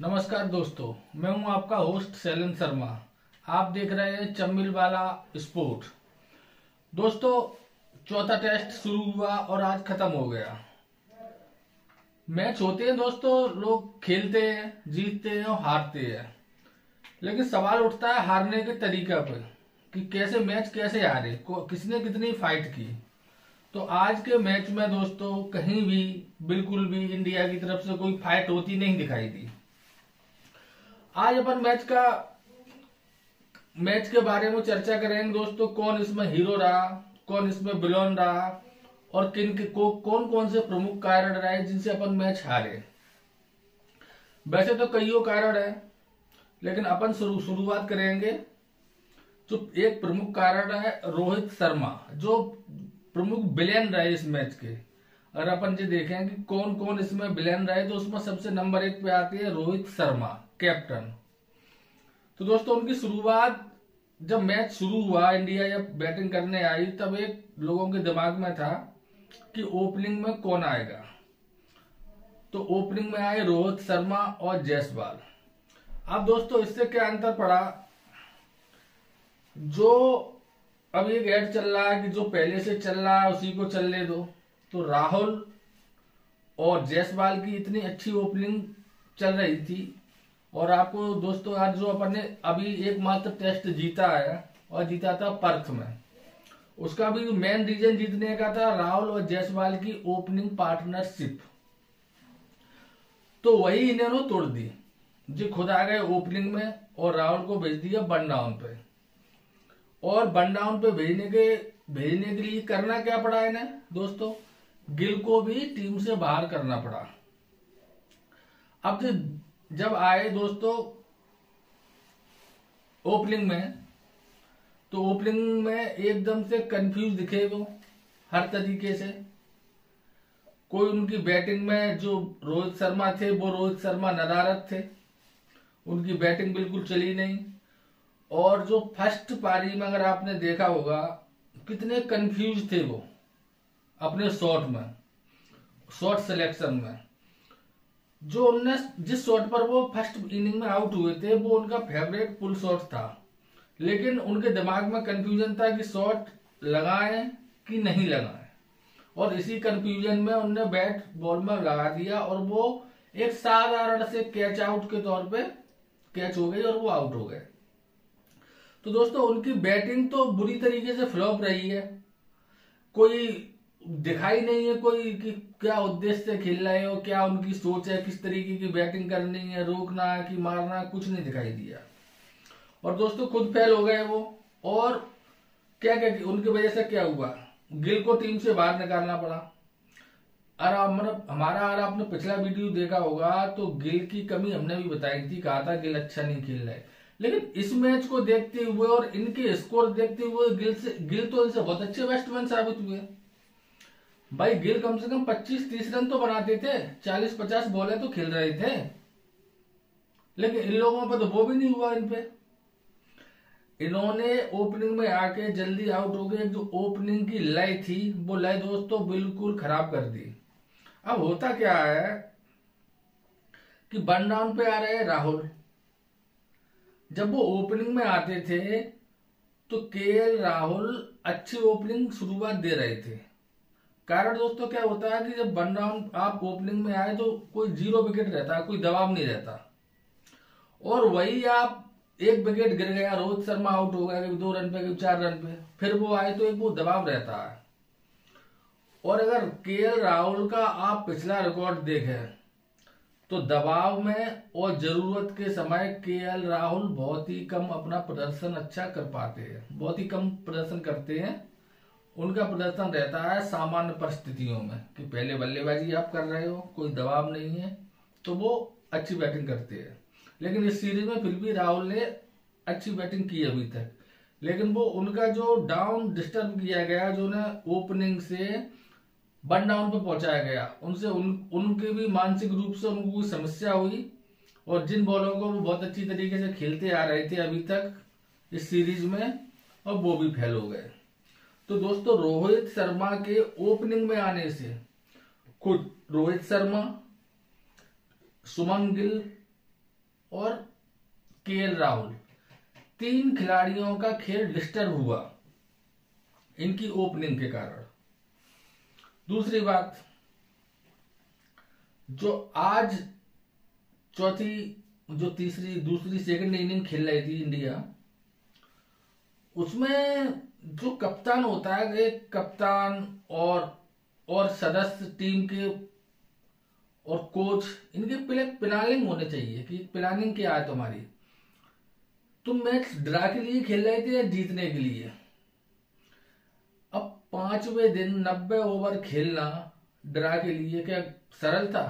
नमस्कार दोस्तों, मैं हूं आपका होस्ट शैलेंद्र शर्मा। आप देख रहे हैं चम्बिल वाला स्पोर्ट। दोस्तों, चौथा टेस्ट शुरू हुआ और आज खत्म हो गया। मैच होते हैं दोस्तों, लोग खेलते हैं, जीतते हैं और हारते हैं। लेकिन सवाल उठता है हारने के तरीका पर कि कैसे मैच कैसे हारे, किसने कितनी फाइट की। तो आज के मैच में दोस्तों कहीं भी बिल्कुल भी इंडिया की तरफ से कोई फाइट होती नहीं दिखाई दी। आज अपन मैच के बारे में चर्चा करेंगे दोस्तों। कौन इसमें हीरो रहा, कौन इसमें विलन रहा और कौन कौन से प्रमुख कारण रहे जिनसे अपन मैच हारे। वैसे तो कईयों कारण है, लेकिन अपन शुरुआत करेंगे। जो एक प्रमुख कारण है रोहित शर्मा, जो प्रमुख विलेन रहे इस मैच के। अगर अपन ये देखें कि कौन कौन इसमें विलेन रहे, तो उसमें सबसे नंबर 1 पे आती है रोहित शर्मा, कैप्टन। तो दोस्तों उनकी शुरुआत, जब मैच शुरू हुआ, इंडिया जब बैटिंग करने आई, तब एक लोगों के दिमाग में था कि ओपनिंग में कौन आएगा। तो ओपनिंग में आए रोहित शर्मा और जायसवाल। अब दोस्तों इससे क्या अंतर पड़ा, जो अब एक ऐड चल रहा है कि जो पहले से चल रहा है उसी को चलने दो। तो राहुल और जायसवाल की इतनी अच्छी ओपनिंग चल रही थी। और आपको दोस्तों आज जो अपन ने अभी एकमात्र टेस्ट जीता है, और जीता था पर्थ में, उसका भी मेन रीजन जीतने का था राहुल और जायसवाल की ओपनिंग पार्टनरशिप। तो वही इन्होंने तोड़ दी। जी खुद आ गए ओपनिंग में और राहुल को भेज दिया वन डाउन पे। और वन डाउन पे भेजने के लिए करना क्या पड़ा इन्हें दोस्तों, गिल को भी टीम से बाहर करना पड़ा। अब जब आए दोस्तों ओपनिंग में, तो ओपनिंग में एकदम से कंफ्यूज दिखे वो हर तरीके से। कोई उनकी बैटिंग में, जो रोहित शर्मा थे वो रोहित शर्मा नदारद थे, उनकी बैटिंग बिल्कुल चली नहीं। और जो फर्स्ट पारी में अगर आपने देखा होगा, कितने कंफ्यूज थे वो अपने शॉट सिलेक्शन में। जो उनने जिस शॉट पर वो फर्स्ट इनिंग में आउट हुए थे, वो उनका फेवरेट पुल शॉट था। लेकिन उनके दिमाग में कंफ्यूजन था कि शॉट लगाएं कि नहीं लगाएं। और इसी कंफ्यूजन में उनने बैट बॉल में लगा दिया और वो एक साधारण से कैच आउट के तौर पे कैच हो गई और वो आउट हो गए। तो दोस्तों उनकी बैटिंग तो बुरी तरीके से फ्लॉप रही है। कोई दिखाई नहीं है कोई कि क्या उद्देश्य से खेल रहे हो, क्या उनकी सोच है, किस तरीके की बैटिंग करनी है, रोकना है कि मारना, कुछ नहीं दिखाई दिया। और दोस्तों खुद फेल हो गए वो। और क्या क्या उनकी वजह से क्या हुआ, गिल को टीम से बाहर निकालना पड़ा। हमारा अगर आपने पिछला वीडियो देखा होगा, तो गिल की कमी हमने भी बताई थी, कहा था गिल अच्छा नहीं खेल रहा है। लेकिन इस मैच को देखते हुए और इनके स्कोर देखते हुए गिल तो इनसे बहुत अच्छे बैट्समैन साबित हुए। भाई गिल कम से कम 25-30 रन तो बनाते थे, 40-50 बॉलें तो खेल रहे थे। लेकिन इन लोगों पर तो वो भी नहीं हुआ। इन्होंने ओपनिंग में आके जल्दी आउट हो गए। जो ओपनिंग की लय थी, वो लय दोस्तों बिल्कुल खराब कर दी। अब होता क्या है कि वन डाउन पे आ रहे राहुल, जब वो ओपनिंग में आते थे तो केएल राहुल अच्छी ओपनिंग शुरुआत दे रहे थे। कारण दोस्तों क्या होता है कि जब वन डाउन आप ओपनिंग में आए तो कोई 0 विकेट रहता है, कोई दबाव नहीं रहता। और वही आप एक विकेट गिर गया, रोहित शर्मा आउट हो गया, 2 रन पे 4 रन पे, फिर वो आए तो एक वो दबाव रहता है। और अगर केएल राहुल का आप पिछला रिकॉर्ड देखें, तो दबाव में और जरूरत के समय केएल राहुल बहुत ही कम अपना प्रदर्शन अच्छा कर पाते हैं, बहुत ही कम प्रदर्शन करते हैं। उनका प्रदर्शन रहता है सामान्य परिस्थितियों में कि पहले बल्लेबाजी आप कर रहे हो, कोई दबाव नहीं है, तो वो अच्छी बैटिंग करते हैं। लेकिन इस सीरीज में फिर भी राहुल ने अच्छी बैटिंग की अभी तक। लेकिन वो उनका जो डाउन डिस्टर्ब किया गया, जो ना ओपनिंग से वन डाउन पे पहुंचाया गया, उनसे उनके भी मानसिक रूप से उनको कोई समस्या हुई। और जिन बॉलों को वो बहुत अच्छी तरीके से खेलते आ रहे थे अभी तक इस सीरीज में, और वो भी फेल हो गए। तो दोस्तों रोहित शर्मा के ओपनिंग में आने से खुद रोहित शर्मा, सुमन गिल और केएल राहुल, 3 खिलाड़ियों का खेल डिस्टर्ब हुआ इनकी ओपनिंग के कारण। दूसरी बात, जो आज दूसरी सेकंड इनिंग खेल रही थी इंडिया, उसमें जो कप्तान होता है, एक कप्तान और सदस्य टीम के और कोच, इनके पहले प्लानिंग होने चाहिए कि प्लानिंग क्या है तुम्हारी। तुम मैच ड्रा के लिए खेल रहे थे या जीतने के लिए? अब 5वें दिन 90 ओवर खेलना ड्रा के लिए क्या सरल था?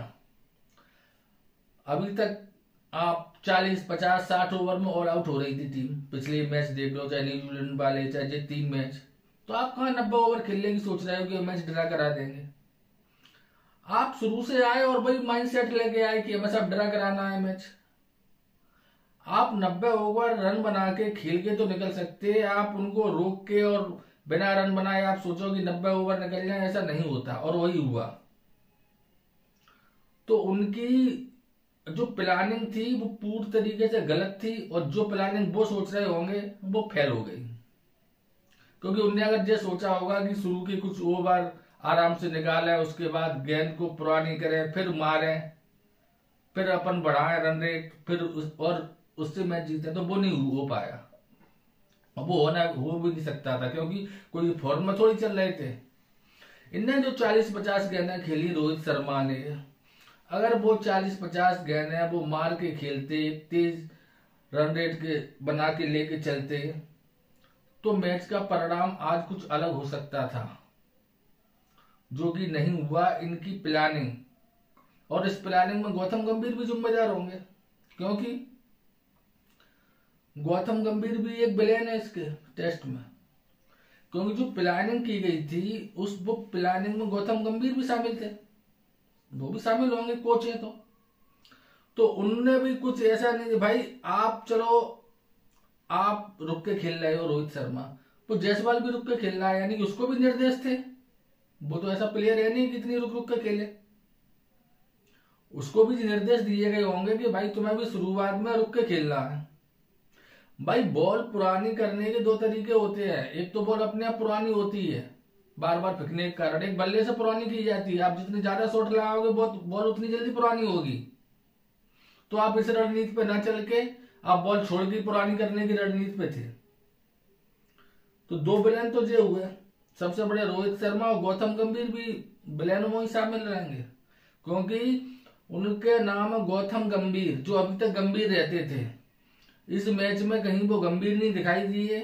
अभी तक आप 40, 50, 60 ओवर में ऑल आउट हो रही थी टीम। पिछले मैच देख लो, चाहे न्यूजीलैंड वाले, चाहे ये 3 मैच, तो आप कहाँ 90 ओवर खेलने की सोच रहे हो कि मैच ड्रा करा देंगे? आप शुरू से आए और वही माइंडसेट लेके आए कि हमें सब ड्रा कराना है मैच। आप 90 ओवर रन बना के खेल के तो निकल सकते, आप उनको रोक के और बिना रन बनाए आप सोचो कि 90 ओवर निकल जाए, ऐसा नहीं होता, और वही हुआ। तो उनकी जो प्लानिंग थी वो पूरी तरीके से गलत थी, और जो प्लानिंग वो सोच रहे होंगे वो फेल हो गई। क्योंकि उन्होंने अगर ये सोचा होगा कि शुरू के कुछ ओवर आराम से निकालें, उसके बाद गेंद को पुरानी करें, फिर मारें, फिर अपन बढ़ाएं रन रेट, फिर और उससे मैच जीते, तो वो नहीं हो पाया। अब वो हो भी नहीं सकता था, क्योंकि कोई फॉर्म में थोड़ी चल रहे थे। इनने जो 40-50 गेंदें खेली रोहित शर्मा ने, अगर वो 40-50 गेंदें वो मार के खेलते, तेज रन रेट के बना के लेके चलते, तो मैच का परिणाम आज कुछ अलग हो सकता था, जो कि नहीं हुआ। इनकी प्लानिंग, और इस प्लानिंग में गौतम गंभीर भी जिम्मेदार होंगे, क्योंकि गौतम गंभीर भी एक विलेन है इसके टेस्ट में। क्योंकि जो प्लानिंग की गई थी, वो प्लानिंग में गौतम गंभीर भी शामिल थे, वो भी शामिल होंगे, कोच है तो उनने भी कुछ ऐसा नहीं भाई आप चलो आप रुक के खेल रहे हो रोहित शर्मा, तो जायसवाल भी रुक के खेल रहा है, यानी कि उसको भी निर्देश थे। वो तो ऐसा प्लेयर है नहीं कि इतनी रुक रुक के खेले, उसको भी निर्देश दिए गए होंगे कि भाई तुम्हें भी शुरुआत में रुक के खेलना है। भाई बॉल पुरानी करने के 2 तरीके होते हैं, एक तो बॉल अपने आप पुरानी होती है बार बार फेंकने के कारण, एक बल्ले से पुरानी की जाती है। आप जितनी ज्यादा शॉट लगाओगे बॉल उतनी जल्दी पुरानी होगी। तो आप इस रणनीति पे ना चल के आप बॉल छोड़ के पुरानी करने की रणनीति पे थे। तो 2 विलेन तो ये हुए, सबसे बड़े रोहित शर्मा, और गौतम गंभीर भी विलेन में ही शामिल रहेंगे, क्योंकि उनके नाम गौतम गंभीर, जो अभी तक गंभीर रहते थे। इस मैच में कहीं वो गंभीर नहीं दिखाई दिए।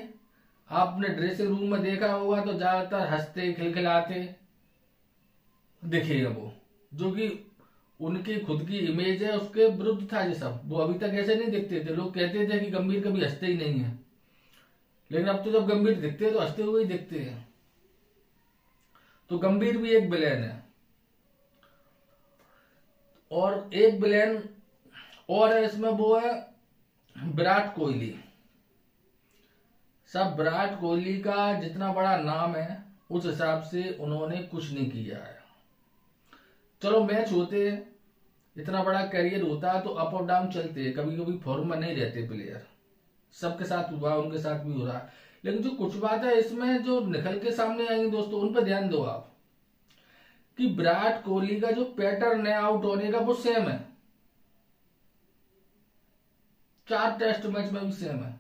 आपने ड्रेसिंग रूम में देखा होगा तो ज्यादातर हंसते खिलखिलाते दिखेगा वो, जो कि उनकी खुद की इमेज है उसके विरुद्ध था ये सब। वो अभी तक ऐसे नहीं दिखते थे, लोग कहते थे कि गंभीर कभी हंसते ही नहीं है, लेकिन अब तो जब गंभीर दिखते हैं तो हंसते हुए ही दिखते हैं। तो गंभीर भी एक विलेन है। और एक विलेन और है इसमें, वो है विराट कोहली। सब विराट कोहली का जितना बड़ा नाम है उस हिसाब से उन्होंने कुछ नहीं किया है। चलो मैच होते हैं, इतना बड़ा कैरियर होता है तो अप और डाउन चलते हैं, कभी कभी फॉर्म में नहीं रहते प्लेयर, सबके साथ हुआ, उनके साथ भी हो रहा है। लेकिन जो कुछ बात है इसमें जो निकल के सामने आएंगी दोस्तों, उन पर ध्यान दो आप, कि विराट कोहली का जो पैटर्न है आउट होने का वो सेम है, 4 टेस्ट मैच में भी सेम है।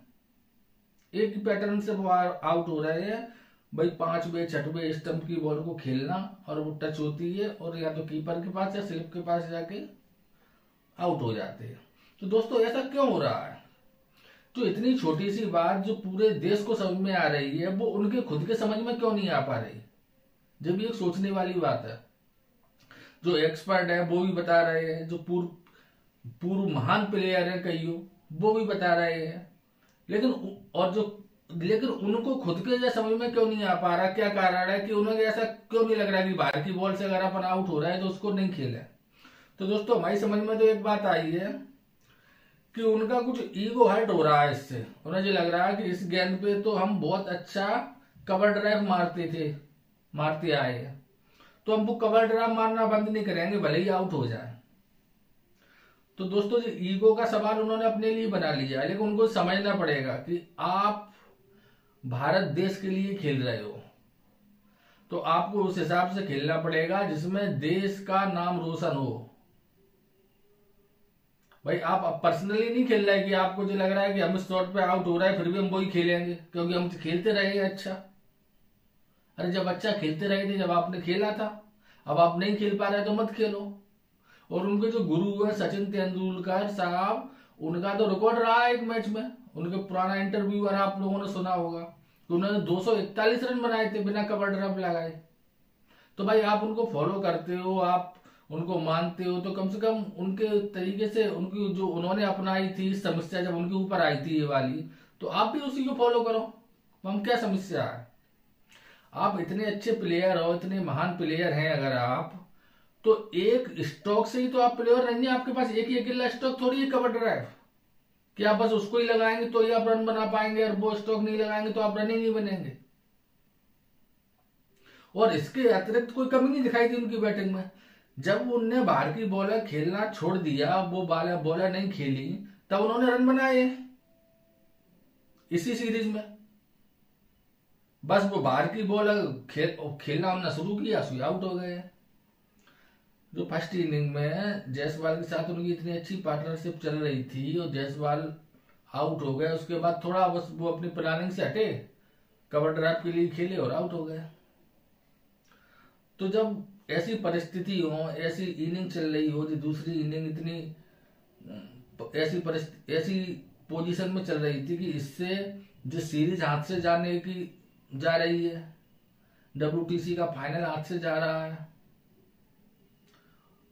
एक ही पैटर्न से वो आउट हो रहे हैं भाई, 5वें 6वें स्टंप की बॉल को खेलना, और वो टच होती है और या तो कीपर के पास या स्लिप के पास जाके आउट हो जाते हैं। तो दोस्तों ऐसा क्यों हो रहा है? तो इतनी छोटी सी बात जो पूरे देश को समझ में आ रही है, वो उनके खुद के समझ में क्यों नहीं आ पा रही? जब एक सोचने वाली बात है। जो एक्सपर्ट है वो भी बता रहे हैं, जो पूर्व महान प्लेयर है कईयों, वो भी बता रहे हैं, लेकिन उनको खुद के जो समझ में क्यों नहीं आ पा रहा? क्या कारण है कि उन्हें ऐसा क्यों नहीं लग रहा कि बाहर की बॉल से अगर अपन आउट हो रहा है तो उसको नहीं खेले? तो दोस्तों हमारी समझ में तो एक बात आई है कि उनका कुछ ईगो हर्ट हो रहा है इससे। उन्हें जो लग रहा है कि इस गेंद पे तो हम बहुत अच्छा कवर ड्राइव मारते आए हैं, तो हम वो कवर ड्राइव मारना बंद नहीं करेंगे भले ही आउट हो जाए। तो दोस्तों जो ईगो का सवाल उन्होंने अपने लिए बना लिया, लेकिन उनको समझना पड़ेगा कि आप भारत देश के लिए खेल रहे हो, तो आपको उस हिसाब से खेलना पड़ेगा जिसमें देश का नाम रोशन हो। भाई आप पर्सनली नहीं खेल रहे कि आपको जो लग रहा है कि हम इस शॉट पे आउट हो रहा है फिर भी हम वही खेलेंगे क्योंकि हम खेलते रहे हैं अच्छा। अरे जब अच्छा खेलते रहे थे, जब आपने खेला था, अब आप नहीं खेल पा रहे तो मत खेलो। और उनके जो गुरु है सचिन तेंदुलकर साहब, उनका तो रिकॉर्ड रहा है एक मैच में, उनके पुराना इंटरव्यू अगर आप लोगों ने सुना होगा तो उन्होंने 241 रन बनाए थे बिना कवर ड्राइव लगाए। तो भाई आप उनको फॉलो करते हो, आप उनको मानते हो, तो कम से कम उनके तरीके से, उनकी जो उन्होंने अपनाई थी समस्या जब उनके ऊपर आई थी ये वाली, तो आप भी उसी को फॉलो करो। हम क्या समस्या है? आप इतने अच्छे प्लेयर हो, इतने महान प्लेयर हैं अगर आप, तो एक स्टॉक से ही तो आप प्लेयर नहीं है। आपके पास एक ही अकेला स्टॉक थोड़ी है कवर ड्राइव कि आप बस उसको ही लगाएंगे तो ही आप रन बना पाएंगे, और वो स्टॉक नहीं लगाएंगे तो आप रन ही नहीं बनेंगे। और इसके अतिरिक्त कोई कमी नहीं दिखाई दी उनकी बैटिंग में। जब उनने बाहर की बॉलर खेलना छोड़ दिया, वो बॉलर नहीं खेली, तब उन्होंने रन बनाए इसी सीरीज में। बस वो बाहर की बॉलर खेलना उन्होंने शुरू किया, स्वी आउट हो गए। जो फर्स्ट इनिंग में जायसवाल के साथ उनकी इतनी अच्छी पार्टनरशिप चल रही थी और जायसवाल आउट हो गए, उसके बाद थोड़ा बस वो अपनी प्लानिंग से हटे, कवर ड्राइव के लिए खेले और आउट हो गए। तो जब ऐसी परिस्थिति हो, ऐसी इनिंग चल रही हो, जो दूसरी इनिंग इतनी ऐसी पोजीशन में चल रही थी कि इससे जो सीरीज हाथ से जाने की जा रही है, WTC का फाइनल हाथ से जा रहा है,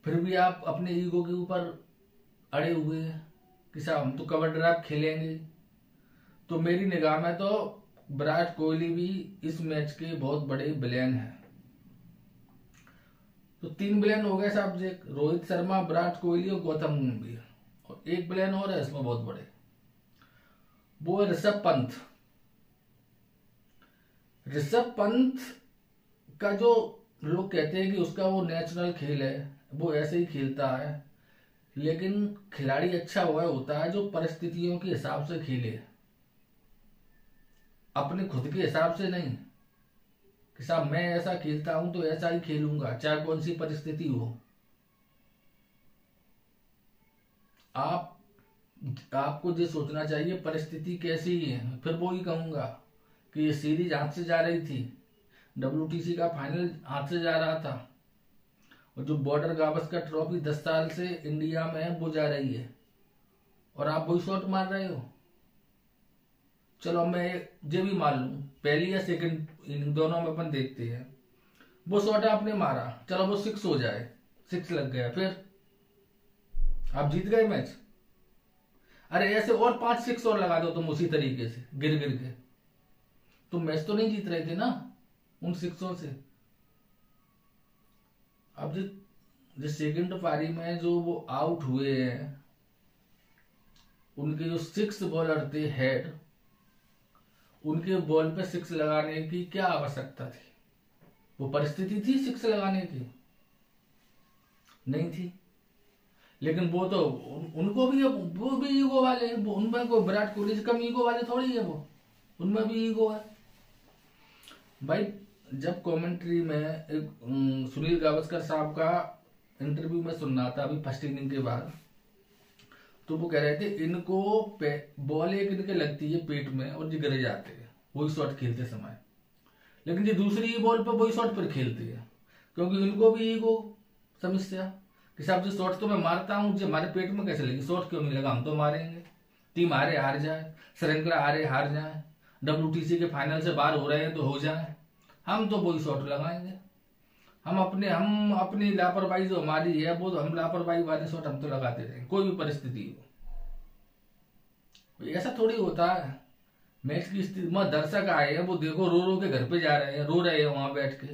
फिर भी आप अपने ईगो के ऊपर अड़े हुए हैं कि साहब हम तो कवर ड्राइव खेलेंगे। तो मेरी निगाह में तो विराट कोहली भी इस मैच के बहुत बड़े विलेन हैं। तो 3 विलेन हो गए साहब जी, रोहित शर्मा, विराट कोहली और गौतम गंभीर, और एक विलेन और है इसमें बहुत बड़े, वो है ऋषभ पंत। ऋषभ पंत का जो लोग कहते हैं कि उसका वो नेचुरल खेल है, वो ऐसे ही खेलता है, लेकिन खिलाड़ी अच्छा हुआ होता है जो परिस्थितियों के हिसाब से खेले, अपने खुद के हिसाब से नहीं कि साहब मैं ऐसा खेलता हूं तो ऐसा ही खेलूंगा चाहे कौन सी परिस्थिति हो। आपको जो सोचना चाहिए परिस्थिति कैसी है। फिर वो ही कहूंगा कि ये सीरीज हाथ से जा रही थी, WTC का फाइनल हाथ से जा रहा था, और जो बॉर्डर गावस्कर ट्रॉफी 10 साल से इंडिया में है वो जा रही है, और आप वही शॉट मार रहे हो। चलो मैं ये भी मान लूं पहली या सेकंड इनिंग दोनों में अपन देखते हैं, वो शॉट आपने मारा, चलो वो 6 हो जाए, 6 लग गया, फिर आप जीत गए मैच। अरे ऐसे और 5 6 और लगा दो तुम उसी तरीके से गिर गिर के, तो मैच तो नहीं जीत रहे थे ना उन 6 से। अब जो सेकंड पारी में जो वो आउट हुए हैं, उनके जो 6 बॉलर थे हेड, उनके बॉल पे 6 लगाने की क्या आवश्यकता थी? वो परिस्थिति थी 6 लगाने की? नहीं थी। लेकिन वो तो उनको भी, वो भी ईगो वाले, वो उनमें कोई विराट कोहली से कम ईगो वाले थोड़ी है, वो उनमें भी ईगो है भाई। जब कमेंट्री में एक सुनील गावस्कर साहब का इंटरव्यू में सुनना था अभी फर्स्ट इनिंग के बाद, तो वो कह रहे थे इनको बॉल एक इनके लगती है पेट में और जो गिर जाते हैं वही शॉट खेलते समय, लेकिन जो दूसरी बॉल पर वही शॉट पर खेलते हैं, क्योंकि इनको भी ईगो समस्या कि साहब जो शॉट तो मैं मारता हूं, जो हमारे पेट में कैसे लगी, शॉट क्यों नहीं लगा, हम तो मारेंगे, टीम हारे हार जाए, श्रृंखला हारे हार जाए, WTC के फाइनल से बाहर हो रहे हैं तो हो जाए, हम तो वही शॉट लगाएंगे। हम अपनी लापरवाही जो हमारी है, वो तो हम लापरवाही वाले शॉट हम तो लगाते रहेंगे कोई भी परिस्थिति हो। ऐसा थोड़ी होता है। मैच की स्थिति में दर्शक आए हैं, वो देखो रो रो के घर पे जा रहे हैं, रो रहे हैं वहां बैठ के,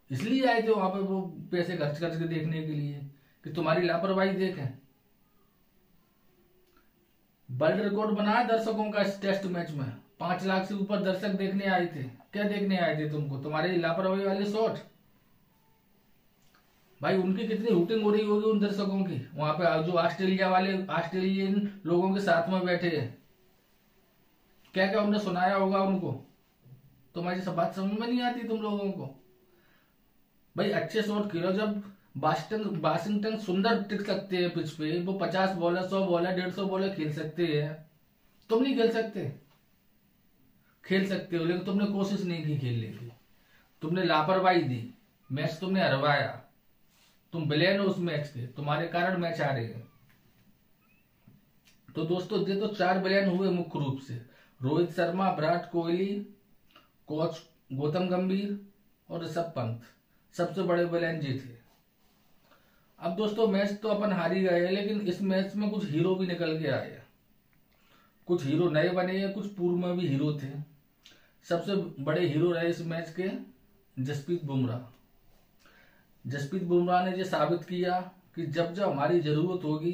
इसलिए आए थे वहां पे वो पैसे खर्च करके देखने के लिए कि तुम्हारी लापरवाही देखें। वर्ल्ड रिकॉर्ड बनाया दर्शकों का इस टेस्ट मैच में, 5 लाख से ऊपर दर्शक देखने आए थे। क्या देखने आए थे तुमको? तुम्हारे लापरवाही वाले शॉट। भाई उनकी कितनी हूटिंग हो रही होगी उन दर्शकों की, वहां पे जो ऑस्ट्रेलियन लोगों के साथ में बैठे हैं। क्या क्या उन्होंने सुनाया होगा उनको। तुम्हारी सब बात समझ में नहीं आती तुम लोगों को। भाई अच्छे शॉट खेलो। जब वाशिंगटन सुंदर टिक सकते हैं पिच पे, वो 50 बॉलर 100 बॉलर 150 बॉलर खेल सकते हैं, तुम नहीं खेल सकते। खेल सकते हो लेकिन तुमने कोशिश नहीं की खेलने की, तुमने लापरवाही दी, मैच तुमने हरवाया, तुम विलेन हो उस मैच के, तुम्हारे कारण मैच आ रहे हैं। तो दोस्तों ये तो 4 विलेन हुए मुख्य रूप से, रोहित शर्मा, विराट कोहली, कोच गौतम गंभीर और ऋषभ पंत, सबसे बड़े विलेन जी थे। अब दोस्तों मैच तो अपन हार ही गए, लेकिन इस मैच में कुछ हीरो भी निकल के आए। कुछ हीरो नए बने हैं, कुछ पूर्व में भी हीरो थे। सबसे बड़े हीरो रहे इस मैच के जसप्रीत बुमराह। जसप्रीत बुमराह ने ये साबित किया कि जब जब हमारी जरूरत होगी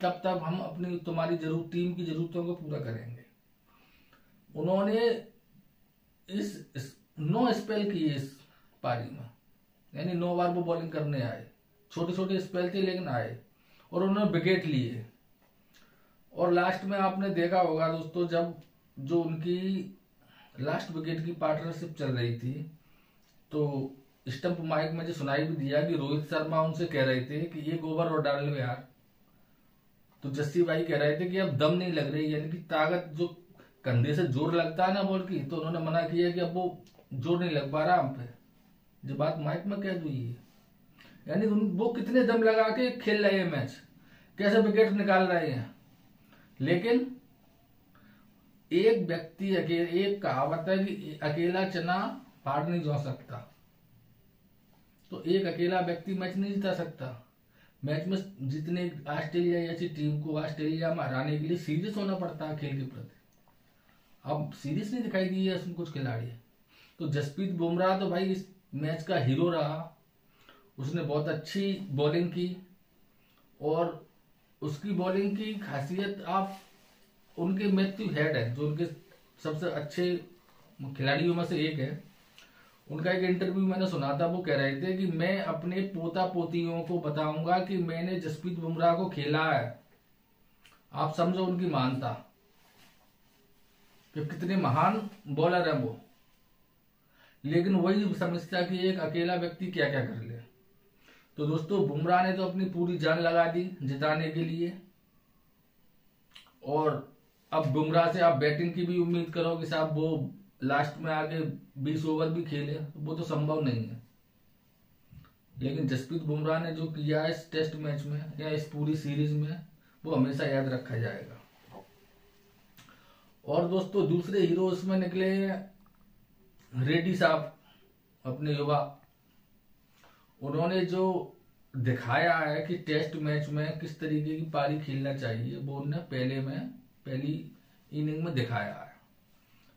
तब तब हम अपनी तुम्हारी टीम की जरूरतों को पूरा करेंगे। उन्होंने इस 9 स्पेल किए इस पारी में, यानी 9 बार वो बॉलिंग करने आए। छोटे छोटे स्पेल थे लेकिन आए और उन्होंने विकेट लिए। और लास्ट में आपने देखा होगा दोस्तों, जब जो उनकी लास्ट विकेट की पार्टनरशिप चल रही थी, तो स्टंप माइक में जो सुनाई भी दिया कि रोहित शर्मा उनसे कह रहे थे कि 1 ओवर और डाल लो यार। तो जस्सी भाई कह रहे थे कि अब दम नहीं लग रही, यानी कि ताकत जो कंधे से जोर लगता है ना बॉल की, तो उन्होंने मना किया कि अब वो जोर नहीं लग पा रहा हम पे। जो बात माइक में कह दी है, यानी वो कितने दम लगा के खेल रहे हैं मैच, कैसे विकेट निकाल रहे हैं। लेकिन एक व्यक्ति एक कहावत है कि अकेला चना फाड़ नहीं जा सकता, तो एक अकेला व्यक्ति मैच नहीं जिता सकता। मैच में जितने ऑस्ट्रेलिया जैसी टीम को ऑस्ट्रेलिया में हराने के लिए सीरियस होना पड़ता है खेल के प्रति। अब सीरियस नहीं दिखाई दी है उसमें कुछ खिलाड़ी। तो जसप्रीत बुमराह तो भाई इस मैच का हीरो रहा। उसने बहुत अच्छी बॉलिंग की और उसकी बॉलिंग की खासियत, आप उनके मैथ्यू हेड है जो उनके सबसे अच्छे खिलाड़ियों में से एक है, उनका एक इंटरव्यू मैंने सुना था। वो कह रहे थे कि मैं अपने पोता पोतियों को बताऊंगा कि मैंने जसप्रीत बुमराह को खेला है। आप समझो उनकी महानता कि कितने महान बॉलर है वो। लेकिन वही समस्या कि एक अकेला व्यक्ति क्या क्या कर ले। तो दोस्तों बुमराह ने तो अपनी पूरी जान लगा दी जिताने के लिए, और अब बुमराह से आप बैटिंग की भी उम्मीद करो कि साहब वो लास्ट में आके 20 ओवर भी खेले, वो तो संभव नहीं है। लेकिन जसप्रीत बुमराह ने जो किया इस टेस्ट मैच में या इस पूरी सीरीज में, वो हमेशा याद रखा जाएगा। और दोस्तों दूसरे हीरो इसमें निकले रेड्डी साहब, अपने युवा। उन्होंने जो दिखाया है कि टेस्ट मैच में किस तरीके की पारी खेलना चाहिए, वो उन्होंने पहली इनिंग में दिखाया है।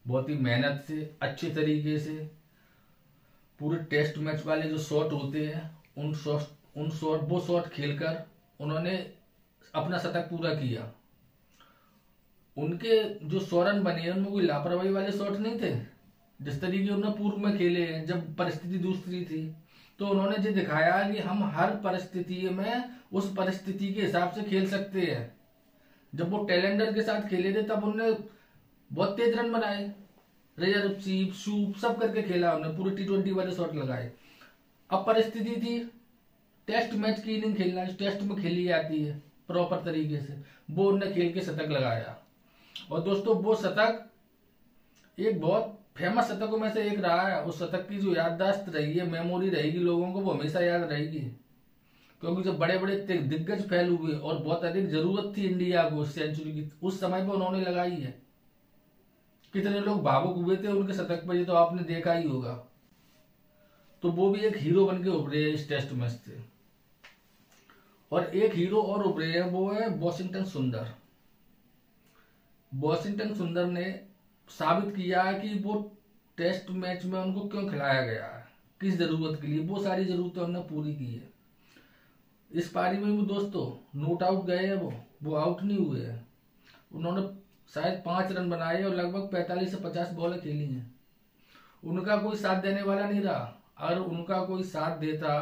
बहुत ही मेहनत से अच्छे तरीके से पूरे टेस्ट मैच वाले जो शॉट होते हैं वो शॉट खेलकर उन्होंने अपना शतक पूरा किया। उनके जो 100 रन बने हैं उनमें कोई लापरवाही वाले शॉट नहीं थे। जिस तरीके उन्होंने पूर्व में खेले हैं जब परिस्थिति दूसरी थी, तो उन्होंने जो दिखाया कि हम हर परिस्थिति में उस परिस्थिति के हिसाब से खेल सकते हैं। जब वो टेलेंडर के साथ खेले थे तब उन्होंने बहुत तेज रन बनाए, रिजर्व स्वीप शूप सब करके खेला, उन्होंने पूरे T20 वाले शॉट लगाए। अब परिस्थिति थी टेस्ट मैच की इनिंग खेलना, टेस्ट में खेली जाती है प्रॉपर तरीके से, वो उन्होंने खेल के शतक लगाया। और दोस्तों वो शतक एक बहुत फेमस शतकों में से एक रहा है। उस शतक की जो याददाश्त रही है, मेमोरी रहेगी लोगों को, वो हमेशा याद रहेगी। क्योंकि जब बड़े बड़े दिग्गज फैल हुए और बहुत अधिक जरूरत थी इंडिया को सेंचुरी की, उस समय पर उन्होंने लगाई है। कितने लोग भावुक हुए थे उनके शतक पर, ये तो आपने देखा ही होगा। तो वो भी एक हीरो बन के उभरे इस टेस्ट मैच से। और एक हीरो और उभरे है, वो है वॉशिंगटन सुंदर। वॉशिंगटन सुंदर ने साबित किया कि वो टेस्ट मैच में उनको क्यों खिलाया गया है, किस जरूरत के लिए, वो सारी जरूरतें उन्होंने पूरी की है। इस पारी में भी दोस्तों नॉट आउट गए हैं, वो आउट नहीं हुए हैं। उन्होंने शायद 5 रन बनाए और लगभग 45 से 50 बॉलें खेली हैं। उनका कोई साथ देने वाला नहीं रहा। अगर उनका कोई साथ देता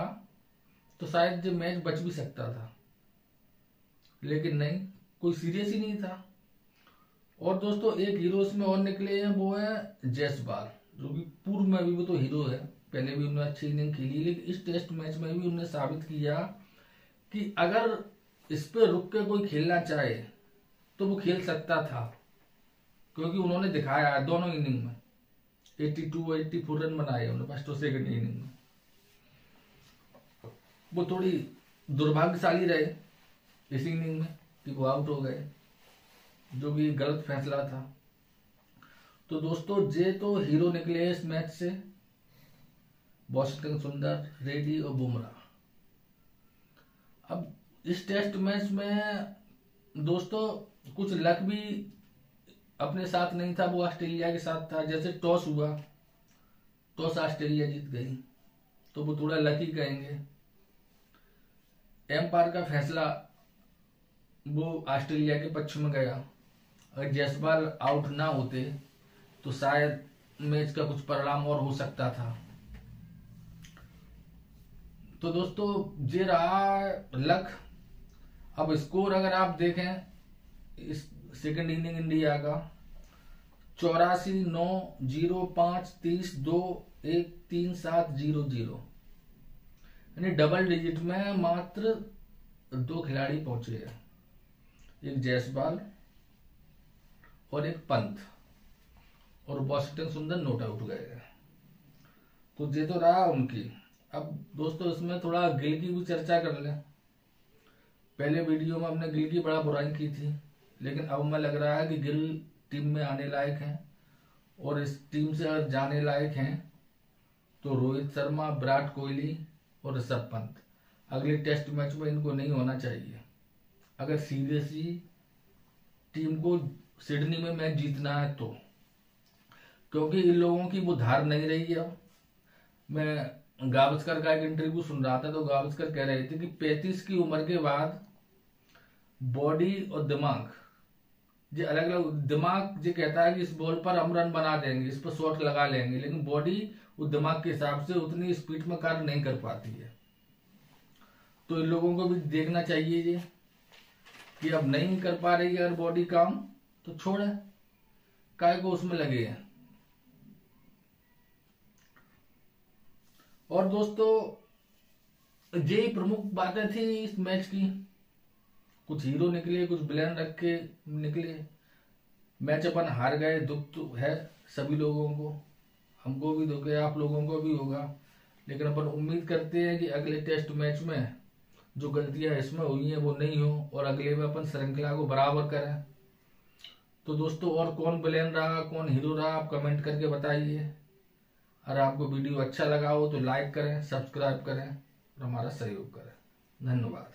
तो शायद ये मैच बच भी सकता था, लेकिन नहीं, कोई सीरियस ही नहीं था। और दोस्तों एक हीरो इसमें और निकले हैं, वो है जयसवाल, जो कि पूर्व में भी वो तो हीरो है, पहले भी उन्होंने अच्छी इनिंग खेली, लेकिन इस टेस्ट मैच में भी उन्होंने साबित किया कि अगर इस पे रुक के कोई खेलना चाहे तो वो खेल सकता था, क्योंकि उन्होंने दिखाया है दोनों इनिंग में 82-84 रन बनाए उन्होंने फर्स्ट और सेकंड इनिंग में। वो थोड़ी दुर्भाग्यशाली रहे इस इनिंग में कि वो आउट हो गए, जो भी गलत फैसला था। तो दोस्तों ये तो हीरो निकले इस मैच से, वॉशिंगटन सुंदर, रेड्डी और बुमराह। अब इस टेस्ट मैच में दोस्तों कुछ लक भी अपने साथ नहीं था, वो ऑस्ट्रेलिया के साथ था। जैसे टॉस हुआ, टॉस ऑस्ट्रेलिया जीत गई, तो वो थोड़ा लकी कहेंगे। एम्पायर का फैसला वो ऑस्ट्रेलिया के पक्ष में गया। अगर जयसवाल आउट ना होते तो शायद मैच का कुछ परिणाम और हो सकता था। तो दोस्तों ये रहा लक। अब स्कोर अगर आप देखें इस सेकंड इनिंग इंडिया का 84-9-05-30-2-1-3-7-0-0, यानी डबल डिजिट में मात्र 2 खिलाड़ी पहुंचे हैं, एक जयसवाल और एक पंत, और वॉशिंगटन सुंदर नॉट आउट गए। तो ये तो रहा उनकी। अब दोस्तों इसमें थोड़ा गिल की भी चर्चा कर लें। पहले वीडियो में हमने गिल की बड़ा बुराई की थी, लेकिन अब हमें लग रहा है कि गिल टीम में आने लायक हैं, और इस टीम से अगर जाने लायक हैं तो रोहित शर्मा, विराट कोहली और ऋषभ पंत। अगले टेस्ट मैच में इनको नहीं होना चाहिए अगर सीरियसली टीम को सिडनी में मैच जीतना है तो, क्योंकि इन लोगों की वो धार नहीं रही है। मैं गावस्कर का एक इंटरव्यू सुन रहा था, तो गावस्कर कह रहे थे कि 35 की उम्र के बाद बॉडी और दिमाग जो अलग अलग, दिमाग जो कहता है कि इस बॉल पर हम रन बना देंगे, इस पर शॉट लगा लेंगे, लेकिन बॉडी उस दिमाग के हिसाब से उतनी स्पीड में कार्य नहीं कर पाती है। तो इन लोगों को भी देखना चाहिए ये कि अब नहीं कर पा रही है अगर बॉडी काम, तो छोड़े, काय को उसमें लगे हैं। और दोस्तों यही प्रमुख बातें थी इस मैच की। कुछ हीरो निकले, कुछ विलेन रख के निकले। मैच अपन हार गए, दुख तो है सभी लोगों को, हमको भी दुख है, आप लोगों को भी होगा, लेकिन अपन उम्मीद करते हैं कि अगले टेस्ट मैच में जो गलतियां इसमें हुई हैं वो नहीं हो, और अगले में अपन श्रृंखला को बराबर करें। तो दोस्तों और कौन विलेन रहा, कौन हीरो रहा, आप कमेंट करके बताइए। अगर आपको वीडियो अच्छा लगा हो तो लाइक करें, सब्सक्राइब करें और हमारा सहयोग करें। धन्यवाद।